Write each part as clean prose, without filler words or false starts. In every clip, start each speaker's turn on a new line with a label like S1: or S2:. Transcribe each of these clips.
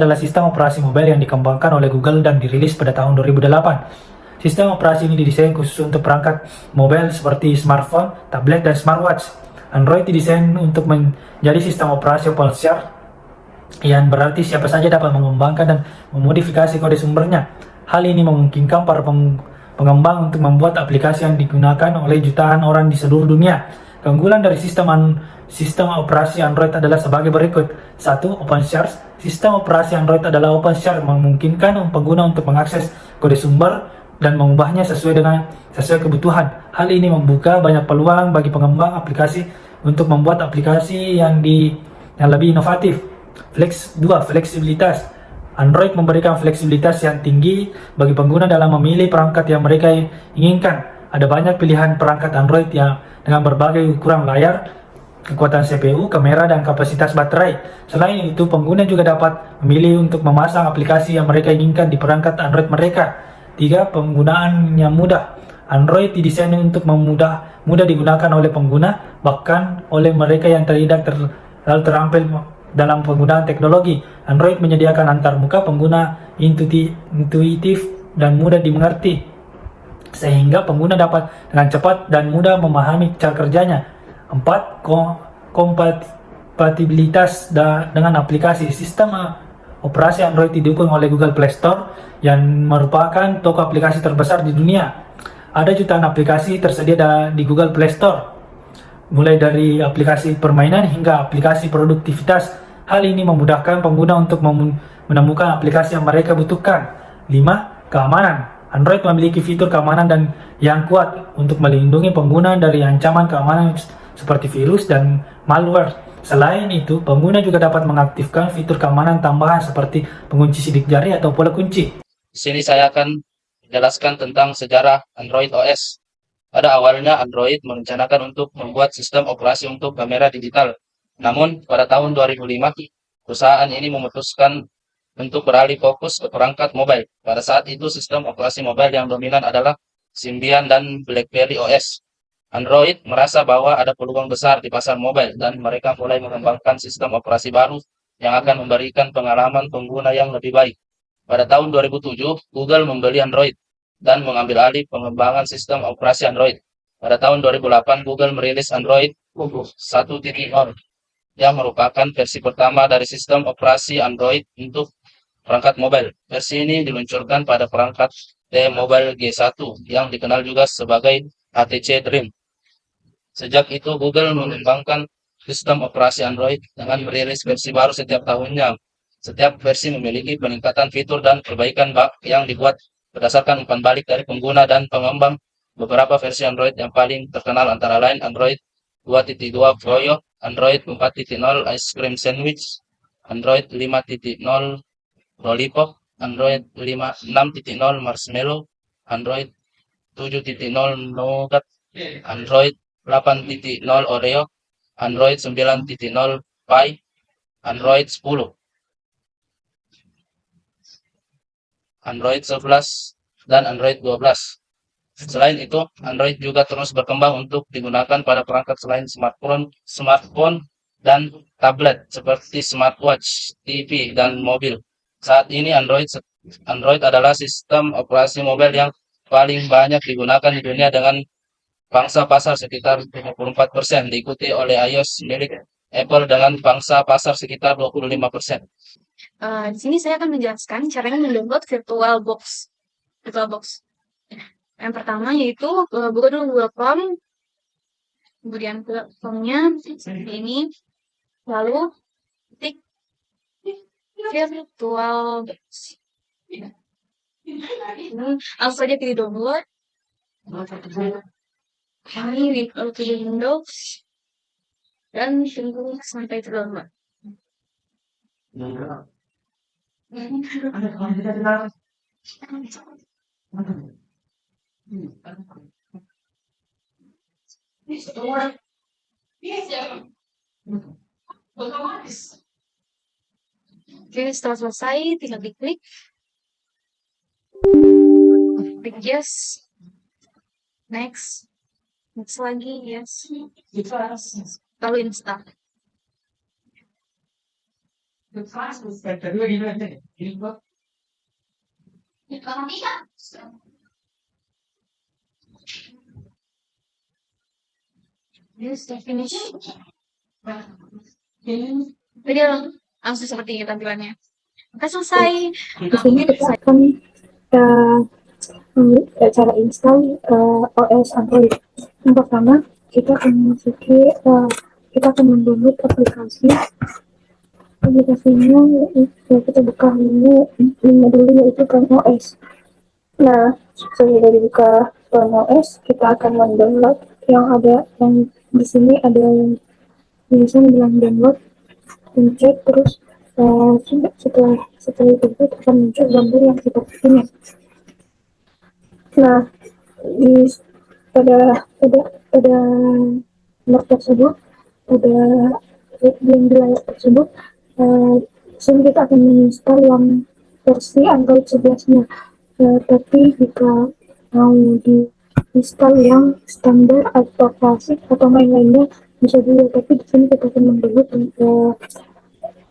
S1: adalah sistem operasi mobile yang dikembangkan oleh Google dan dirilis pada tahun 2008. Sistem operasi ini didesain khusus untuk perangkat mobile seperti smartphone, tablet, dan smartwatch. Android didesain untuk menjadi sistem operasi open source, yang berarti siapa saja dapat mengembangkan dan memodifikasi kode sumbernya. Hal ini memungkinkan para pengembang untuk membuat aplikasi yang digunakan oleh jutaan orang di seluruh dunia. Keunggulan dari sistem operasi Android adalah sebagai berikut. 1. Open source. Sistem operasi Android adalah open source, memungkinkan pengguna untuk mengakses kode sumber dan mengubahnya sesuai kebutuhan. Hal ini membuka banyak peluang bagi pengembang aplikasi untuk membuat aplikasi yang lebih inovatif. 2. Fleksibilitas. Android memberikan fleksibilitas yang tinggi bagi pengguna dalam memilih perangkat yang mereka inginkan. Ada banyak pilihan perangkat Android yang dengan berbagai ukuran layar, kekuatan CPU, kamera, dan kapasitas baterai. Selain itu, pengguna juga dapat memilih untuk memasang aplikasi yang mereka inginkan di perangkat Android mereka. 3. Penggunaan yang mudah. Android didesain untuk mudah digunakan oleh pengguna, bahkan oleh mereka yang tidak terlalu terampil dalam penggunaan teknologi. Android menyediakan antarmuka pengguna intuitif dan mudah dimengerti, sehingga pengguna dapat dengan cepat dan mudah memahami cara kerjanya. 4. Kompatibilitas dengan aplikasi. Sistem operasi Android didukung oleh Google Play Store, yang merupakan toko aplikasi terbesar di dunia. Ada jutaan aplikasi tersedia di Google Play Store, mulai dari aplikasi permainan hingga aplikasi produktivitas. Hal ini memudahkan pengguna untuk menemukan aplikasi yang mereka butuhkan. 5. Keamanan. Android memiliki fitur keamanan yang kuat untuk melindungi pengguna dari ancaman keamanan seperti virus dan malware. Selain itu, pengguna juga dapat mengaktifkan fitur keamanan tambahan seperti pengunci sidik jari atau pola kunci.
S2: Di sini saya akan menjelaskan tentang sejarah Android OS. Pada awalnya Android merencanakan untuk membuat sistem operasi untuk kamera digital. Namun pada tahun 2005, perusahaan ini memutuskan untuk beralih fokus ke perangkat mobile. Pada saat itu sistem operasi mobile yang dominan adalah Symbian dan BlackBerry OS. Android merasa bahwa ada peluang besar di pasar mobile dan mereka mulai mengembangkan sistem operasi baru yang akan memberikan pengalaman pengguna yang lebih baik. Pada tahun 2007, Google membeli Android dan mengambil alih pengembangan sistem operasi Android. Pada tahun 2008, Google merilis Android 1.0 yang merupakan versi pertama dari sistem operasi Android untuk perangkat mobile. Versi ini diluncurkan pada perangkat T-Mobile G1 yang dikenal juga sebagai HTC Dream. Sejak itu, Google mengembangkan sistem operasi Android dengan merilis versi baru setiap tahunnya. Setiap versi memiliki peningkatan fitur dan perbaikan bug yang dibuat berdasarkan umpan balik dari pengguna dan pengembang. Beberapa versi Android yang paling terkenal antara lain Android 2.2 Froyo, Android 4.0 Ice Cream Sandwich, Android 5.0 Lollipop, Android 6.0 Marshmallow, Android 7.0 Nougat, Android 8.0 Oreo, Android 9.0 Pie, Android 10, Android 11, dan Android 12. Selain itu, Android juga terus berkembang untuk digunakan pada perangkat selain smartphone dan tablet seperti smartwatch, TV, dan mobil. Saat ini Android adalah sistem operasi mobile yang paling banyak digunakan di dunia dengan pangsa pasar sekitar 54%, diikuti oleh iOS milik Apple dengan pangsa pasar sekitar 25%.
S3: Di sini saya akan menjelaskan caranya mendownload VirtualBox. Yang pertama yaitu buka dulu Google Chrome, kemudian ke formnya seperti ini, lalu ketik VirtualBox. Langsung saja pilih download. Ini pilih Windows dan tunggu sampai terdownload. Oke, setelah selesai tinggal diklik yes, next lagi, yes, lalu install. Yes, finish. Jadi langsung seperti ini tampilannya. Oke, selesai.
S4: Di sini
S3: Mungkin
S4: kita akan cara install OS Android. Yang pertama kita akan kita akan mendownload aplikasinya. Kita buka menu dulu, yaitu Chrome OS. Nah, setelah dibuka Chrome OS, kita akan mendownload yang di sini ada yang tulisan bilang download, pencet terus. Setelah itu kita akan muncul gambar yang seperti ini. Nah, di pada pada pada nomor tersebut, pada yang di layar tersebut, eh, sini kita akan menginstal yang versi Android 11-nya. Tapi jika mau diinstal yang standar atau klasik atau main-mainnya bisa juga, tapi di sini kita akan mendownload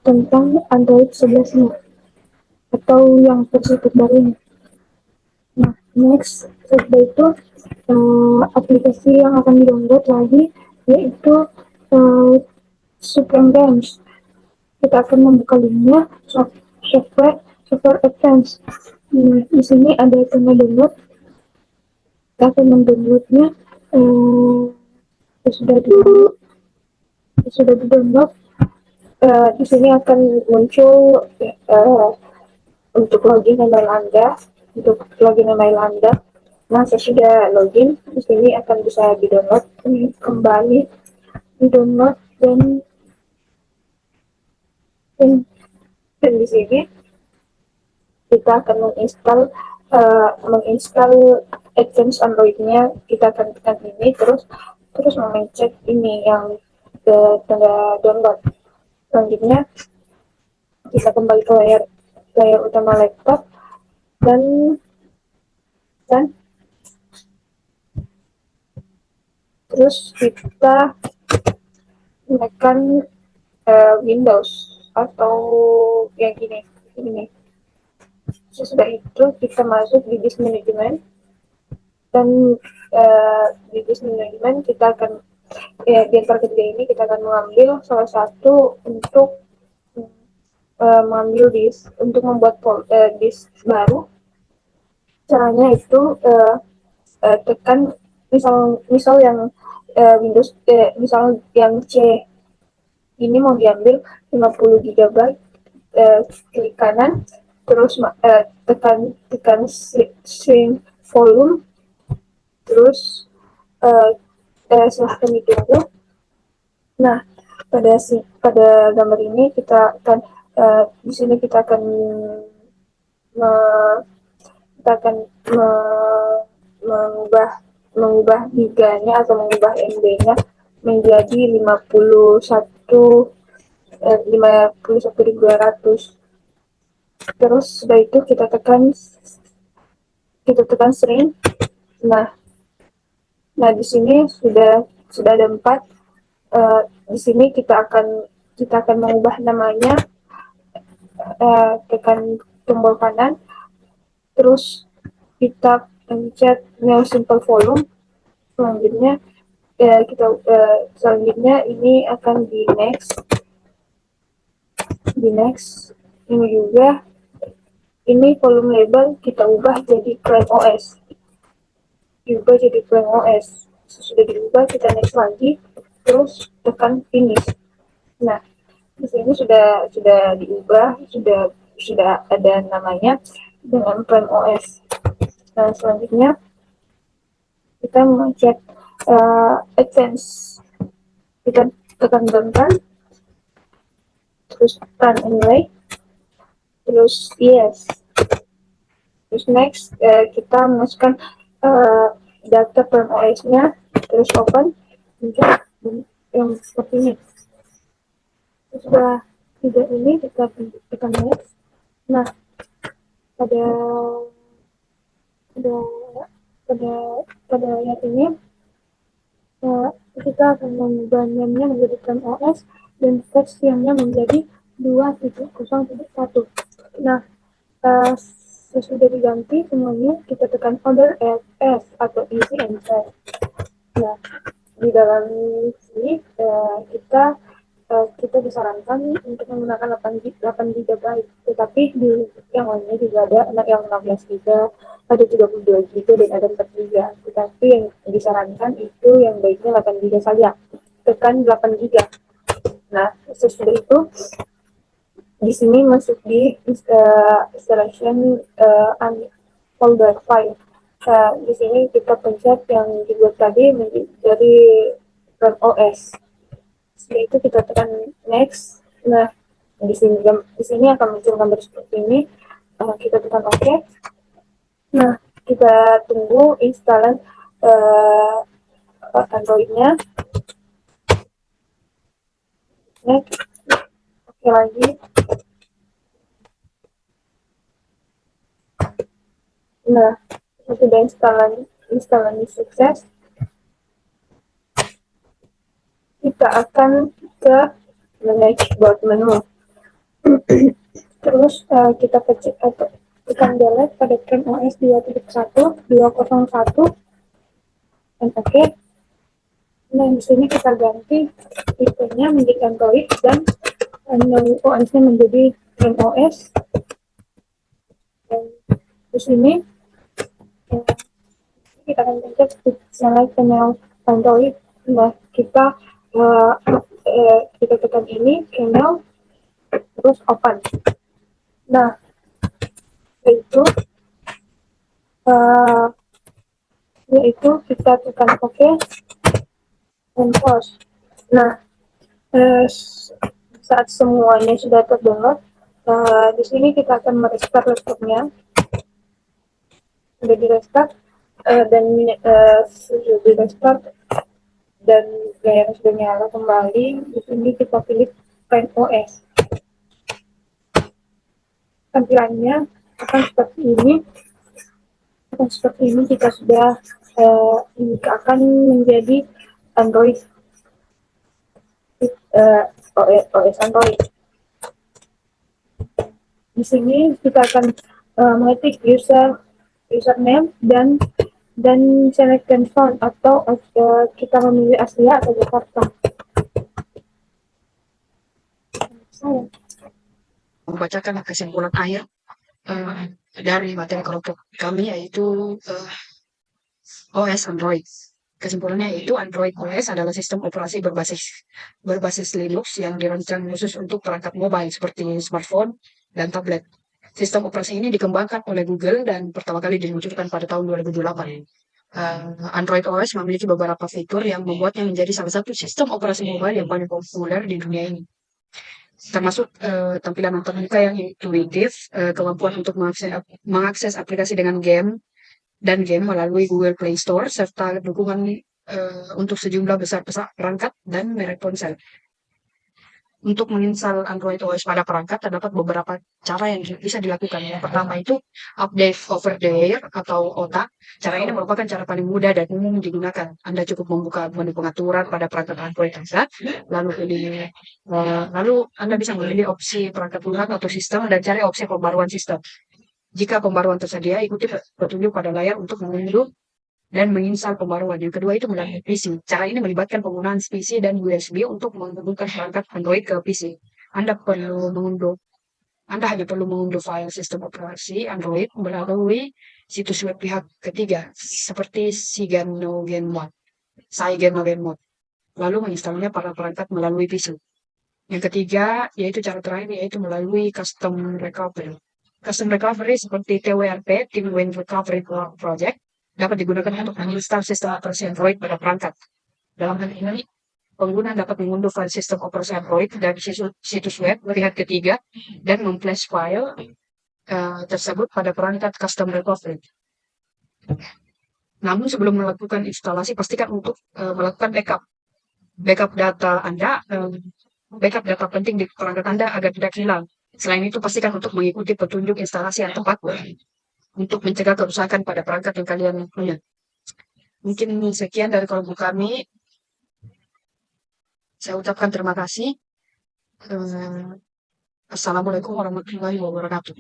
S4: tentang Android 11-nya atau yang versi terbarunya. Nah, next, setelah itu aplikasi yang akan di-download lagi yaitu uh, Supreme Games. Kita akan membuka linknya, software advance. Di sini ada tombol download. Kita akan mendownloadnya. Sudah di sudah di-download. Di sini akan muncul untuk login email Anda. Nah, sesudah login, di sini akan bisa di-download kembali, di-download dan di sini kita akan menginstal advance Android-nya. Kita akan tekan ini terus memencet ini yang tanda download. Selanjutnya kita kembali ke layar utama laptop dan terus kita menekan Windows atau yang ini. Sesudah itu kita masuk di disk management, dan di disk management kita akan di antara ketiga ini kita akan mengambil salah satu untuk mengambil disk untuk membuat disk baru. Caranya itu tekan misal yang Windows misal yang C ini mau diambil 50 GB, klik kanan terus tekan shrink volume, terus silahkan ditunggu. Nah, pada gambar ini kita akan di sini kita akan mengubah giganya atau mengubah MB-nya menjadi 51.200. Terus setelah itu kita tekan shrink. Nah, di sini sudah ada 4. Di sini kita akan mengubah namanya. Tekan tombol kanan, terus kita pencet New Simple Volume. Selanjutnya ini akan di next. Ini juga, ini volume label kita ubah jadi Chrome OS. Sudah diubah, kita next lagi, terus tekan finish. Nah, di sini sudah diubah, sudah ada namanya dengan Chrome OS. Nah, selanjutnya kita mencet advance. Kita tekan terus run anyway, terus yes, terus next. Kita memasukkan data Chrome OS-nya, terus open, yang seperti ini. Sudah tidak ini, kita tekan next. Nah, pada ayat ini kita akan mengubah namanya menjadi Chrome OS dan versinya menjadi 2.0.1. Nah, sesudah diganti semuanya, kita tekan order as S atau easy and fast. Nah, di dalam sini kita disarankan untuk menggunakan 8 GB, tetapi di yang lainnya juga ada yang 16 GB, ada 32 GB dan ada 4 GB. Tetapi yang disarankan itu yang baiknya 8 GB saja. Tekan 8 GB. Nah, sesudah itu di sini masuk di installation folder file. Di sini kita pencet yang dibuat tadi menjadi run OS. Setelah itu kita tekan next. Nah, di sini akan muncul gambar seperti ini. Kita tekan OK. Nah, kita tunggu instalan Android-nya. Next, oke lagi. Nah, sudah instalan sukses, kita akan ke dashboard menu. Terus kita tekan delete pada ChromeOS 2.1 dan oke. Nah, di sini kita ganti tipenya menjadi Android dan OS-nya menjadi ChromeOS. Dan di sini kita akan pencet select panel Android. Nah, kita tekan ini panel terus open. Nah, yaitu kita tekan OK dan close. Nah, saat semuanya sudah terdownload, di sini kita akan merestart laptopnya. Sudah di restart dan sudah di restart dan layarnya sudah nyala kembali. Di sini kita pilih Prime OS. Tampilannya akan seperti ini. Kita sudah akan menjadi Android, OS Android. Di sini kita akan mengetik username dan selection font atau kita memilih Asia atau Jakarta.
S5: Membacakan kesimpulan akhir dari materi kelompok kami, yaitu OS Android. Kesimpulannya yaitu Android OS adalah sistem operasi berbasis Linux yang dirancang khusus untuk perangkat mobile seperti smartphone dan tablet. Sistem operasi ini dikembangkan oleh Google dan pertama kali diluncurkan pada tahun 2008. Android OS memiliki beberapa fitur yang membuatnya menjadi salah satu sistem operasi mobile yang paling populer di dunia ini. Termasuk tampilan terbuka yang intuitif, kemampuan untuk mengakses aplikasi dengan game melalui Google Play Store, serta dukungan untuk sejumlah besar perangkat dan merek ponsel. Untuk menginstal Android OS pada perangkat, terdapat beberapa cara yang bisa dilakukan. Yang pertama itu update over the air atau OTA. Cara ini merupakan cara paling mudah dan umum digunakan. Anda cukup membuka menu pengaturan pada perangkat Android Anda, lalu Anda bisa memilih opsi perangkat lunak atau sistem dan cari opsi pembaruan sistem. Jika pembaruan tersedia, ikuti petunjuk pada layar untuk mengunduh dan menginstal pembaruan. Yang kedua itu melalui PC. Cara ini melibatkan penggunaan PC dan USB untuk menghubungkan perangkat Android ke PC. Anda hanya perlu mengunduh file sistem operasi Android melalui situs web pihak ketiga seperti CyanogenMod, lalu menginstalnya pada perangkat melalui PC. Yang ketiga, yaitu cara terakhir, yaitu melalui custom recovery. Custom recovery seperti TWRP, Team Win Recovery Project, dapat digunakan untuk menginstal sistem operasi Android pada perangkat. Dalam hal ini, pengguna dapat mengunduh file sistem operasi Android dari situs web pihak ketiga dan memflash file tersebut pada perangkat custom recovery. Namun sebelum melakukan instalasi, pastikan untuk melakukan backup data Anda, backup data penting di perangkat Anda agar tidak hilang. Selain itu, pastikan untuk mengikuti petunjuk instalasi yang tepat untuk mencegah kerusakan pada perangkat yang kalian punya. Mungkin sekian dari kelompok kami. Saya ucapkan terima kasih. Assalamualaikum warahmatullahi wabarakatuh.